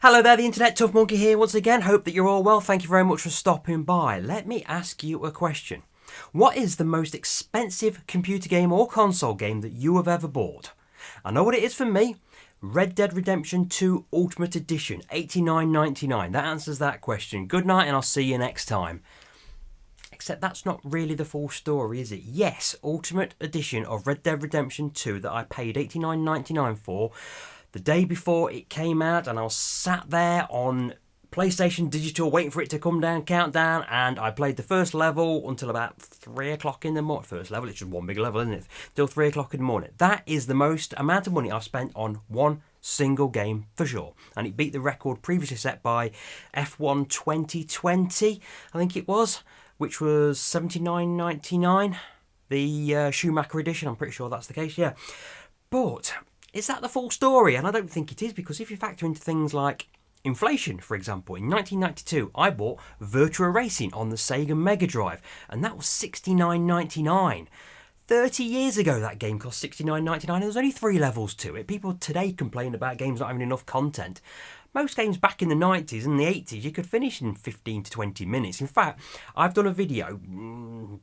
Hello there, the Internet Tough Monkey here once again. Hope that you're all well. Thank you very much for stopping by. Let me ask you a question. What is the most expensive computer game or console game that you have ever bought? I know what it is for me. Red Dead Redemption 2 Ultimate Edition, $89.99. That answers that question. Good night and I'll see you next time. Except that's not really the full story, is it? Yes, Ultimate Edition of Red Dead Redemption 2 that I paid $89.99 for the day before it came out, and I was sat there on PlayStation Digital waiting for it to come down, countdown, and I played the first level until about 3 o'clock in the morning. First level, it's just one big level, isn't it? Till 3 o'clock in the morning. That is the most amount of money I've spent on one single game for sure. And it beat the record previously set by F1 2020, I think it was, which was $79.99. The Schumacher edition, I'm pretty sure that's the case, yeah. But is that the full story? And I don't think it is, because if you factor into things like inflation, for example, in 1992 I bought Virtua Racing on the Sega Mega Drive, and that was $69.99. 30 years ago that game cost $69.99. There was only 3 levels to it. People today complain about games not having enough content. Most games back in the 90s and the 80s you could finish in 15 to 20 minutes. In fact, I've done a video,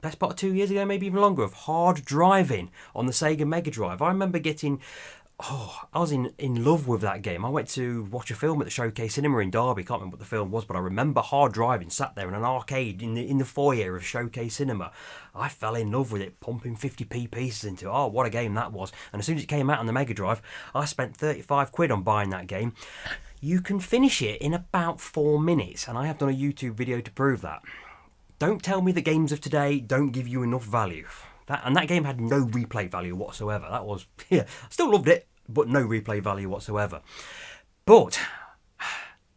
best part of 2 years ago, maybe even longer, of hard driving on the Sega Mega Drive. I remember getting... I was in love with that game. I went to watch a film at the Showcase Cinema in Derby. Can't remember what the film was, but I remember hard driving, sat there in an arcade in the foyer of Showcase Cinema. I fell in love with it, pumping 50p pieces into it. Oh, what a game that was. And as soon as it came out on the Mega Drive, I spent 35 quid on buying that game. You can finish it in about 4 minutes, and I have done a YouTube video to prove that. Don't tell me the games of today don't give you enough value. That game had no replay value whatsoever. That was, yeah, I still loved it, but no replay value whatsoever. But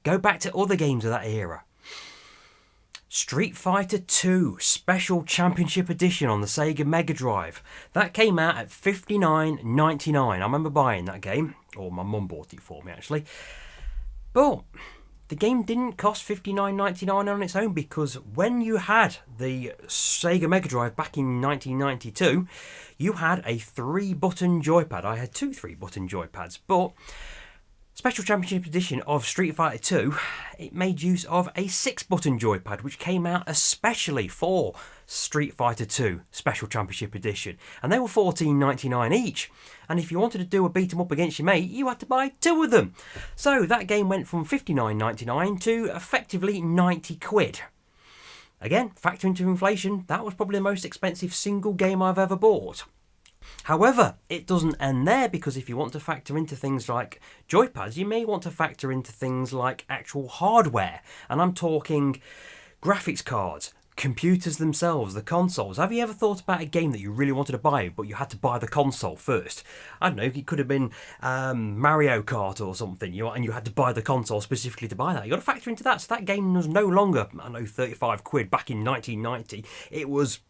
go back to other games of that era. Street Fighter 2 Special Championship Edition on the Sega Mega Drive. That came out at $59.99. I remember buying that game, or my mum bought it for me actually. But the game didn't cost $59.99 on its own, because when you had the Sega Mega Drive back in 1992, you had a 3-button joypad. I had 2 3-button joypads, but Special Championship Edition of Street Fighter 2, it made use of a 6-button joypad, which came out especially for Street Fighter 2 Special Championship Edition, and they were $14.99 each. And if you wanted to do a beat 'em up against your mate, you had to buy 2 of them. So that game went from $59.99 to effectively 90 quid. Again, factor into inflation, that was probably the most expensive single game I've ever bought. However, it doesn't end there, because if you want to factor into things like joypads, you may want to factor into things like actual hardware. And I'm talking graphics cards, computers themselves, the consoles. Have you ever thought about a game that you really wanted to buy, but you had to buy the console first? I don't know, it could have been Mario Kart or something, and you had to buy the console specifically to buy that. You've got to factor into that. So that game was no longer, 35 quid back in 1990. It was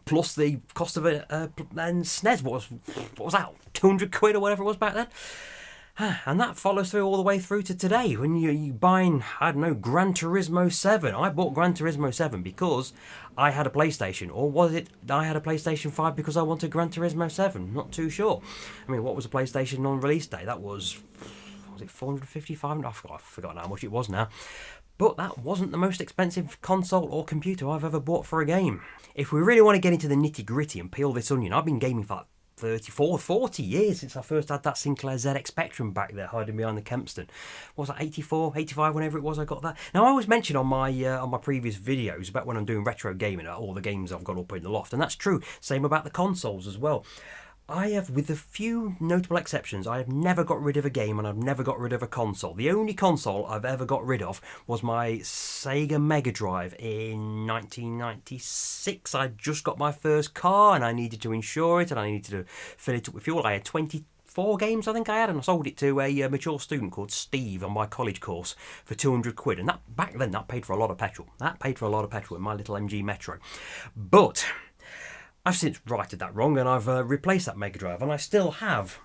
plus the cost of it, and SNES, what was that, 200 quid or whatever it was back then? And that follows through all the way through to today, when you're buying, I don't know, Gran Turismo 7. I bought Gran Turismo 7 because I had a PlayStation, or was it I had a PlayStation 5 because I wanted Gran Turismo 7? Not too sure. I mean, what was a PlayStation on release day? That was it 455? I've forgotten how much it was now. But that wasn't the most expensive console or computer I've ever bought for a game. If we really want to get into the nitty-gritty and peel this onion, I've been gaming for 40 years since I first had that Sinclair ZX Spectrum back there hiding behind the Kempston. What was that, 84, 85, whenever it was I got that? Now, I always mention on my previous videos about when I'm doing retro gaming, all the games I've got up in the loft, and that's true. Same about the consoles as well. I have, with a few notable exceptions, I have never got rid of a game, and I've never got rid of a console. The only console I've ever got rid of was my Sega Mega Drive in 1996. I just got my first car, and I needed to insure it, and I needed to fill it up with fuel. I had 24 games, I think I had, and I sold it to a mature student called Steve on my college course for 200 quid. And that back then, that paid for a lot of petrol. That paid for a lot of petrol in my little MG Metro. But I've since righted that wrong, and I've replaced that Mega Drive, and I still have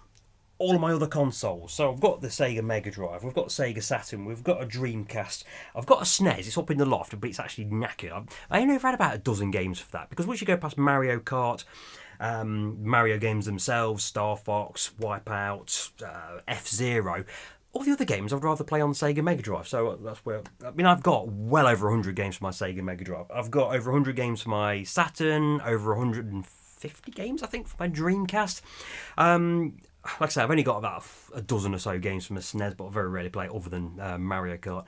all of my other consoles. So I've got the Sega Mega Drive, we've got Sega Saturn, we've got a Dreamcast, I've got a SNES, it's up in the loft, but it's actually knackered. I only have had about a dozen games for that, because once you go past Mario Kart, Mario games themselves, Star Fox, Wipeout, F-Zero, All the other games I'd rather play on the Sega Mega Drive. So that's where, I mean, I've got well over 100 games for my Sega Mega Drive. I've got over 100 games for my Saturn, over 150 games, I think, for my Dreamcast. Like I say, I've only got about a dozen or so games from the SNES, but I very rarely play it other than Mario Kart.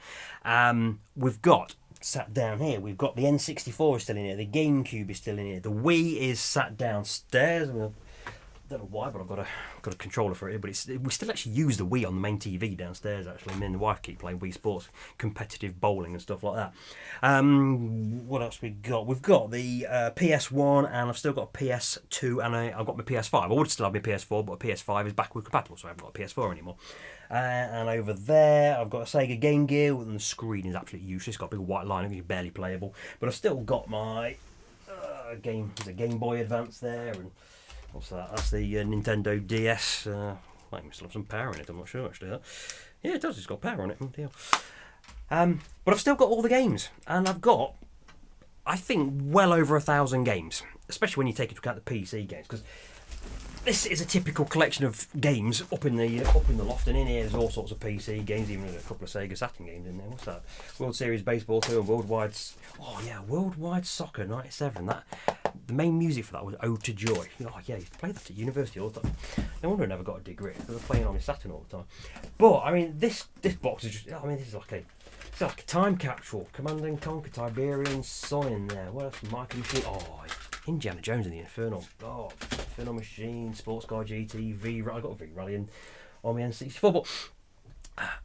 We've got, sat down here, we've got the N64 is still in here, the GameCube is still in here, the Wii is sat downstairs. I don't know why, but I've got a controller for it. But we still actually use the Wii on the main TV downstairs. Actually, me and the wife keep playing Wii Sports, competitive bowling and stuff like that. What else we got? We've got the PS1, and I've still got a PS2, and I've got my PS5. I would still have my PS4, but a PS5 is backward compatible, so I haven't got a PS4 anymore. And over there, I've got a Sega Game Gear, and the screen is absolutely useless. It's got a big white line, it's barely playable. But I've still got my Game Boy Advance there, and what's that? That's the Nintendo DS. I think we still have some power in it. I'm not sure actually. Yeah, it does. It's got power on it. Deal. But I've still got all the games, and I've got, I think, well over 1,000 games. Especially when you take into account the PC games, because this is a typical collection of games up in the loft, and in here there's all sorts of PC games, even a couple of Sega Saturn games in there. What's that? World Series Baseball 2 and Worldwide Soccer 97. That the main music for that was Ode to Joy. Oh yeah, I used to play that at university all the time. No wonder I never got a degree. I was playing on my Saturn all the time. But I mean, this box is just, I mean, this is like a time capsule. Command and Conquer, Tiberian Sun in there. What else? Michael Machine. Oh, Indiana Jones and the Infernal. Oh, Infernal Machine, Sports Car GT, I got a V Rally on my N64, but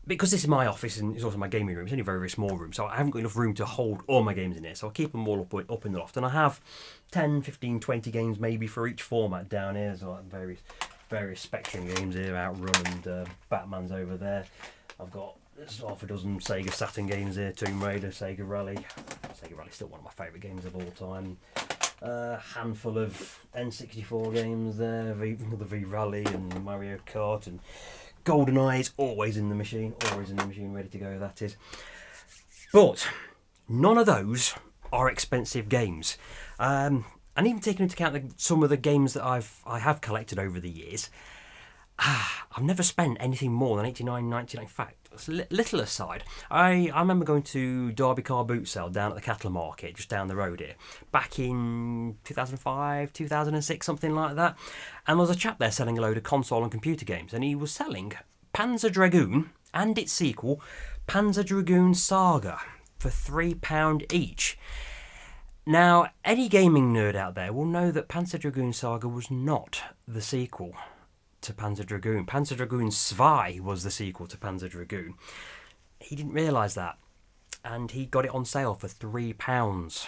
because this is my office and it's also my gaming room, it's only a very, very small room, so I haven't got enough room to hold all my games in here, so I keep them all up in the loft, and I have 10, 15, 20 games maybe for each format down here. There's like various Spectrum games here, Outrun and Batman's over there. I've got half a dozen Sega Saturn games here, Tomb Raider, Sega Rally. Sega Rally's still one of my favourite games of all time. Handful of N64 games there, the V Rally and Mario Kart, and GoldenEye is always in the machine, ready to go, that is. But none of those are expensive games. And even taking into account some of the games that I have collected over the years, I've never spent anything more than $89.99. In fact, little aside, I remember going to Derby Car Boot Sale down at the Cattle Market just down the road here back in 2005, 2006, something like that, and there was a chap there selling a load of console and computer games, and he was selling Panzer Dragoon and its sequel, Panzer Dragoon Saga, for £3 each. Now, any gaming nerd out there will know that Panzer Dragoon Saga was not the sequel to Panzer Dragoon. Panzer Dragoon Zwei was the sequel to Panzer Dragoon. He didn't realise that, and he got it on sale for £3.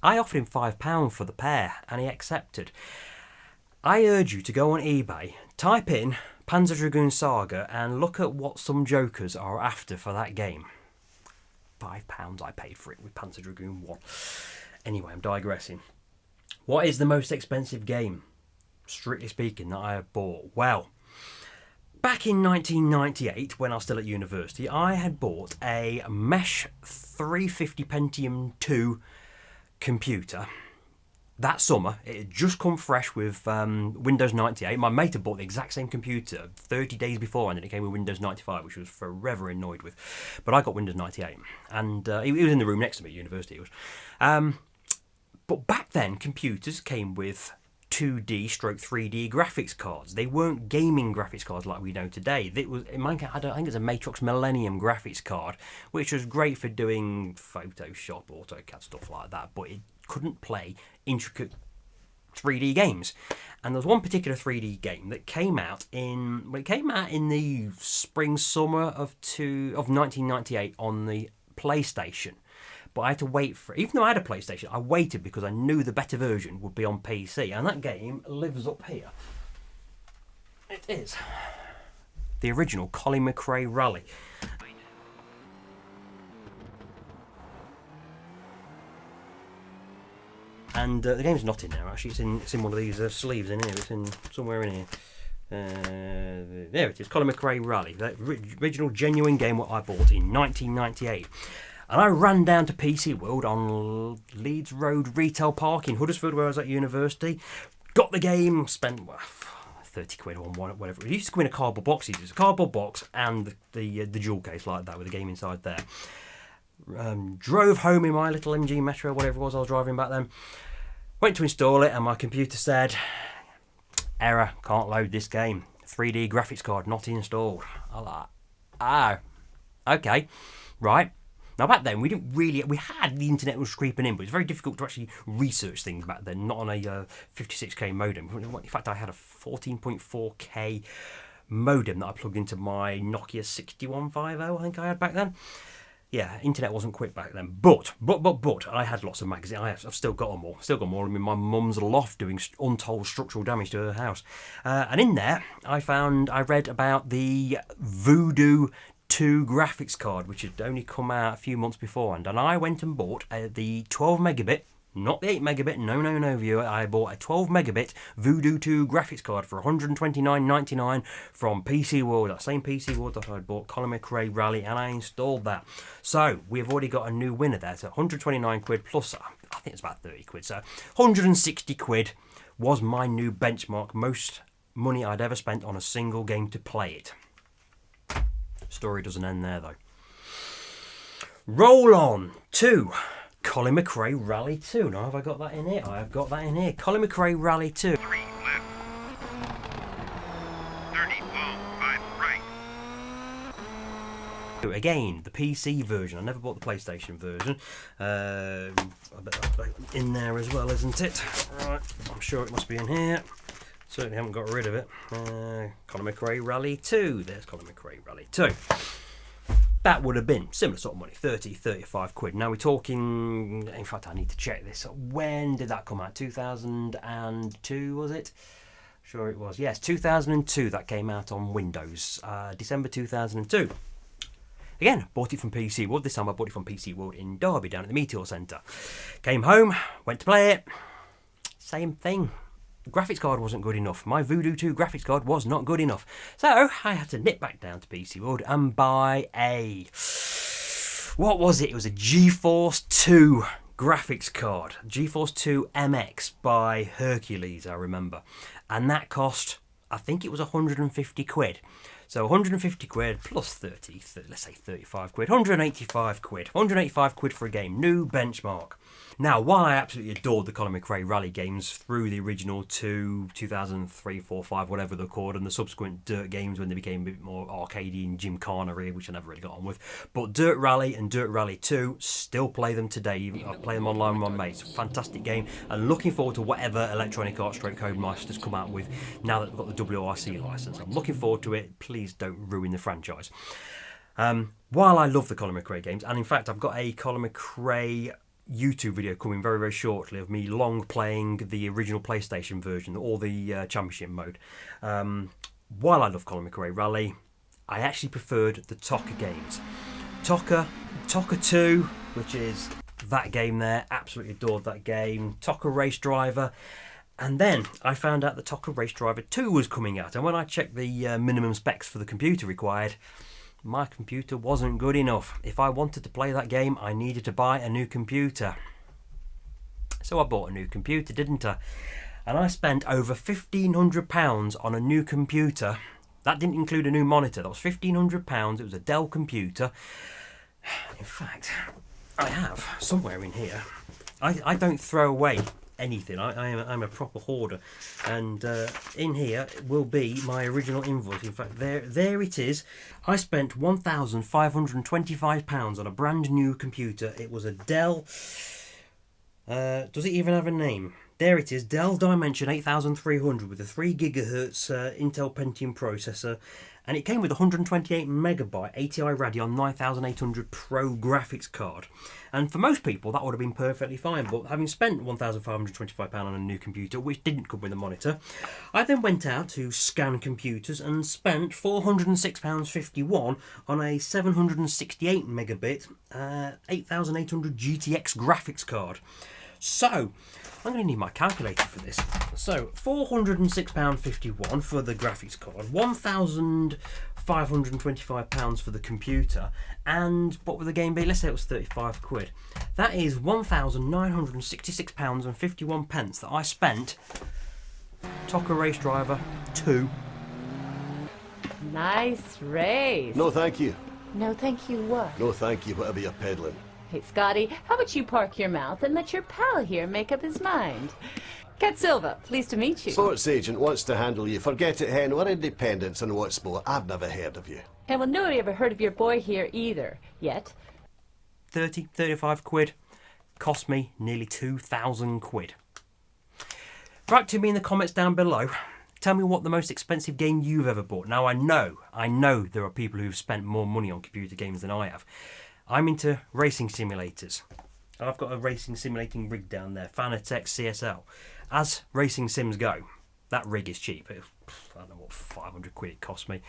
I offered him £5 for the pair, and he accepted. I urge you to go on eBay, type in Panzer Dragoon Saga, and look at what some jokers are after for that game. £5 I paid for it with Panzer Dragoon 1. Anyway, I'm digressing. What is the most expensive game, strictly speaking, that I have bought? Well, back in 1998, when I was still at university, I had bought a Mesh 350 Pentium 2 computer. That summer, it had just come fresh with Windows 98. My mate had bought the exact same computer 30 days before, and then it came with Windows 95, which I was forever annoyed with. But I got Windows 98, and he was in the room next to me at university. It was. But back then, computers came with 2D stroke 3D graphics cards. They weren't gaming graphics cards like we know today. It was, in my case, I think it's a Matrix Millennium graphics card, which was great for doing Photoshop, AutoCAD, stuff like that, but it couldn't play intricate 3D games. And there was one particular 3D game that came out in the spring summer of 1998 on the PlayStation. But I had to wait for it. Even though I had a PlayStation, I waited because I knew the better version would be on PC. And that game lives up here. It is the original Colin McRae Rally. And the game's not in there, actually. It's in one of these sleeves in here. It's in somewhere in here. There it is, Colin McRae Rally. The original genuine game what I bought in 1998. And I ran down to PC World on Leeds Road Retail Park in Huddersfield, where I was at university. Got the game, spent 30 quid or whatever. It used to come in a cardboard box. It was a cardboard box and the jewel case like that with the game inside there. Drove home in my little MG Metro, whatever it was I was driving back then. Went to install it and my computer said, error, can't load this game. 3D graphics card not installed. I was like, oh, okay, right. Now back then we had the internet was creeping in, but it was very difficult to actually research things back then, not on a 56k modem. In fact, I had a 14.4k modem that I plugged into my Nokia 6150, I think I had back then. Yeah, internet wasn't quick back then, but I had lots of magazines. I've still got them all. Still got them all in my mum's loft doing untold structural damage to her house. And in there, I read about the Voodoo 2 graphics card, which had only come out a few months beforehand. And I went and bought the 12 megabit, not the 8 megabit, no, viewer. I bought a 12 megabit Voodoo 2 graphics card for $129.99 from PC World, that same PC World that I'd bought Colin McRae Rally, and I installed that. So we've already got a new winner there. So 129 quid plus, I think it's about 30 quid. So 160 quid was my new benchmark, most money I'd ever spent on a single game to play it. Story doesn't end there though. Roll on to Colin McRae Rally 2. Now, have I got that in here? I have got that in here. Colin McRae Rally 2. 3 left. 30 long, 5 right. Again, the PC version. I never bought the PlayStation version. I bet that's in there as well, isn't it? Right, I'm sure it must be in here. Certainly haven't got rid of it. Colin McRae Rally 2. There's Colin McRae Rally 2. That would have been similar sort of money, 30, 35 quid. Now we're talking, in fact I need to check this. When did that come out? 2002 was it? Sure it was. Yes, 2002 that came out on Windows. December 2002. Again, bought it from PC World. This time I bought it from PC World in Derby down at the Meteor Centre. Came home, went to play it. Same thing. The graphics card wasn't good enough. My Voodoo 2 graphics card was not good enough. So I had to nip back down to PC World and buy a... what was it? It was a GeForce 2 graphics card. GeForce 2 MX by Hercules, I remember. And that cost, I think it was 150 quid. So 150 quid plus 30, let's say 35 quid, 185 quid. 185 quid for a game, new benchmark. Now, while I absolutely adored the Colin McRae Rally games through the original 2, 2003, 4, 5, whatever they're called, and the subsequent Dirt games when they became a bit more arcadey and gymkhana-y, which I never really got on with. But Dirt Rally and Dirt Rally 2, still play them today. I play them online with my mates. Fantastic game, and looking forward to whatever Electronic Arts / Codemasters come out with now that we've got the WRC license. I'm looking forward to it. Please don't ruin the franchise. While I love the Colin McRae games, and in fact I've got a Colin McRae YouTube video coming very, very shortly of me long playing the original PlayStation version, or the Championship mode. While I love Colin McRae Rally, I actually preferred the TOCA games. TOCA 2, which is that game there, absolutely adored that game. TOCA Race Driver. And then I found out that TOCA Race Driver 2 was coming out, and when I checked the minimum specs for the computer required, my computer wasn't good enough. If I wanted to play that game, I needed to buy a new computer. So I bought a new computer, didn't I? And I spent over £1,500 on a new computer. That didn't include a new monitor. That was £1,500. It was a Dell computer. In fact, I have somewhere in here. I don't throw away anything. I'm a proper hoarder, and in here will be my original invoice. In fact, there it is. I spent £1,525 on a brand new computer. It was a Dell. Does it even have a name? There it is, Dell Dimension 8300 with a 3 GHz Intel Pentium processor, and it came with a 128 megabyte ATI Radeon 9800 Pro graphics card. And for most people that would have been perfectly fine, but having spent £1,525 on a new computer, which didn't come with a monitor, I then went out to Scan Computers and spent £406.51 on a 768 megabit 8800 GTX graphics card. So I'm going to need my calculator for this. So £406.51 for the graphics card, £1,525 for the computer, and what would the game be? Let's say it was 35 quid. That is £1,966.51 that I spent Tocker Race Driver 2. Nice race. No, thank you. No, thank you what? No, thank you, whatever you're peddling. Hey, Scotty, how about you park your mouth and let your pal here make up his mind? Cat Silva, pleased to meet you. Sports agent wants to handle you. Forget it, hen. We're independents and what's more, I've never heard of you. And well, nobody ever heard of your boy here either, yet. 30, 35 quid. Cost me nearly 2,000 quid. Write to me in the comments down below. Tell me what the most expensive game you've ever bought. Now I know there are people who've spent more money on computer games than I have. I'm into racing simulators. I've got a racing simulating rig down there, Fanatec CSL. As racing sims go, that rig is cheap. I don't know what 500 quid it cost me.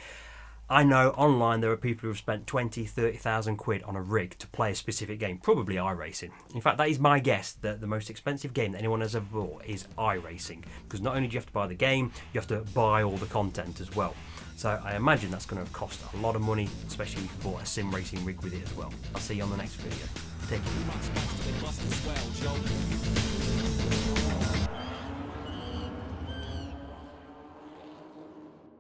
I know online there are people who've spent 20, 30,000 quid on a rig to play a specific game, probably iRacing. In fact, that is my guess that the most expensive game that anyone has ever bought is iRacing, because not only do you have to buy the game, you have to buy all the content as well. So I imagine that's going to cost a lot of money, especially if you bought a sim racing rig with it as well. I'll see you on the next video. Take care.